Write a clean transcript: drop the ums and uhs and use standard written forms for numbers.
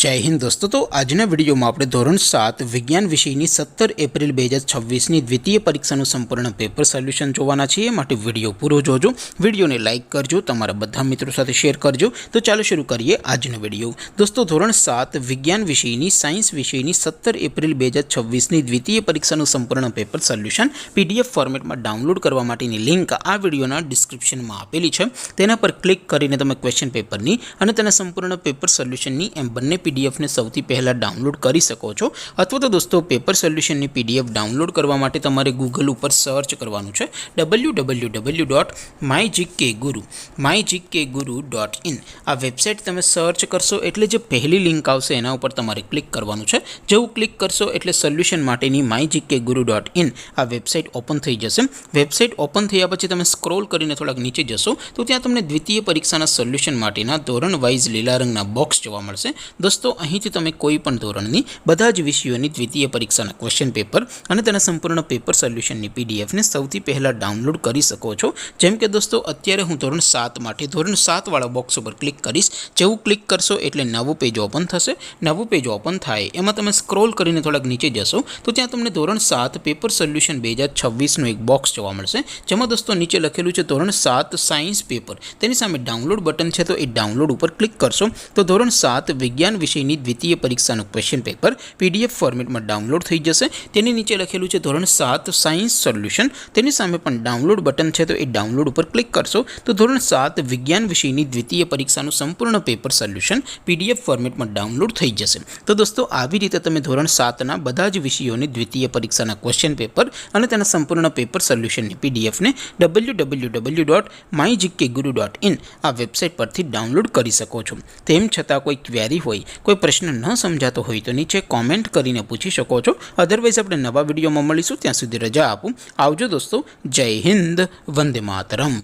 जय हिंद दोस्तों। तो आजना विडियो में आपणे धोरण 7 विज्ञान विषयनी 17 एप्रिल 2026 ની દ્વિતીય પરીક્ષાનું સંપૂર્ણ પેપર સોલ્યુશન જોવાના છીએ। માટે વિડિયો પૂરો જોજો, વિડિયોને લાઈક કરજો, તમારા બધા મિત્રો સાથે શેર કરજો। તો ચાલો શરૂ કરીએ આજનો વિડિયો। दोस्तों ધોરણ 7 વિજ્ઞાન વિષયની સાયન્સ વિષયની 17 એપ્રિલ 2026 ની દ્વિતીય પરીક્ષાનું સંપૂર્ણ પેપર સોલ્યુશન પીડીએફ ફોર્મેટમાં ડાઉનલોડ કરવા માટેની લિંક આ વિડિયોના ડિસ્ક્રિપ્શનમાં આપેલી છે। તેના પર ક્લિક કરીને તમે ક્વેશ્ચન પેપરની અને તેના સંપૂર્ણ પેપર સોલ્યુશનની એમ બંને पीडीएफ ने સૌથી પહેલા ડાઉનલોડ કરી શકો છો। અથવા તો દોસ્તો પેપર સોલ્યુશનની પીડીએફ ડાઉનલોડ કરવા માટે તમારે ગૂગલ ઉપર સર્ચ કરવાનું છે www.mygkguru.in। આ વેબસાઇટ તમે સર્ચ કરશો એટલે જે પહેલી લિંક આવશે એના ઉપર તમારે ક્લિક કરવાનું છે। જેવું ક્લિક કરશો એટલે સોલ્યુશન માટેની mygkguru.in આ વેબસાઇટ ઓપન થઈ જશે। વેબસાઇટ ઓપન થયા પછી તમે સ્ક્રોલ કરીને થોડાક નીચે જશો તો ત્યાં તમને દ્વિતીય પરીક્ષાના સોલ્યુશન માટેના ધોરણ વાઇઝ લીલા રંગના બોક્સ જોવા મળશે। दोस्तों અહીંથી તમે કોઈ પણ ધોરણની બધા જ વિષયોની દ્વિતીય પરીક્ષાના ક્વેશ્ચન પેપર અને તેના સંપૂર્ણ પેપર સોલ્યુશનની પીડીએફ ને સૌથી પહેલા ડાઉનલોડ કરી શકો છો। જેમ કે દોસ્તો અત્યારે હું ધોરણ 7 માટે ધોરણ 7 વાળા બોક્સ ઉપર ક્લિક કરીશ। જેવું ક્લિક કરશો એટલે નવું પેજ ઓપન થશે। નવું પેજ ઓપન થાય એમાં તમે સ્ક્રોલ કરીને થોડાક નીચે જશો તો ત્યાં તમને ધોરણ 7 પેપર સોલ્યુશન 2026 નું એક બોક્સ જોવા મળશે। જેમાં દોસ્તો નીચે લખેલું છે ધોરણ 7 સાયન્સ પેપર, તેની સામે ડાઉનલોડ બટન છે તો એ ડાઉનલોડ ઉપર ક્લિક કરશો તો ધોરણ 7 વિજ્ઞાન વિષયની દ્વિતીય પરીક્ષાનું ક્વેશ્ચન પેપર પીડીએફ ફોર્મેટમાં ડાઉનલોડ થઈ જશે। તેની નીચે લખેલું છે ધોરણ 7 સાયન્સ સોલ્યુશન, તેની સામે પણ ડાઉનલોડ બટન છે તો એ ડાઉનલોડ ઉપર ક્લિક કરશો તો ધોરણ 7 વિજ્ઞાન વિષયની દ્વિતીય પરીક્ષાનું સંપૂર્ણ પેપર સોલ્યુશન પીડીએફ ફોર્મેટમાં ડાઉનલોડ થઈ જશે। તો દોસ્તો આવી રીતે તમે ધોરણ 7ના બધા જ વિષયોની દ્વિતીય પરીક્ષાના ક્વેશ્ચન પેપર અને તેના સંપૂર્ણ પેપર સોલ્યુશનની પીડીએફ ને www.mygkguru.in આ વેબસાઇટ પરથી ડાઉનલોડ કરી શકો છો। તેમ છતાં કોઈ ક્વેરી હોય, કોઈ प्रश्न न समझातो हो तो नीचे कॉमेंट करीने पूछी शको छो। अदरवाइज अपने नवा विडियो में मळीशुं, त्यां सुधी रजा आपो। आवजो दोस्तों। जय हिंद, वंदे मातरम।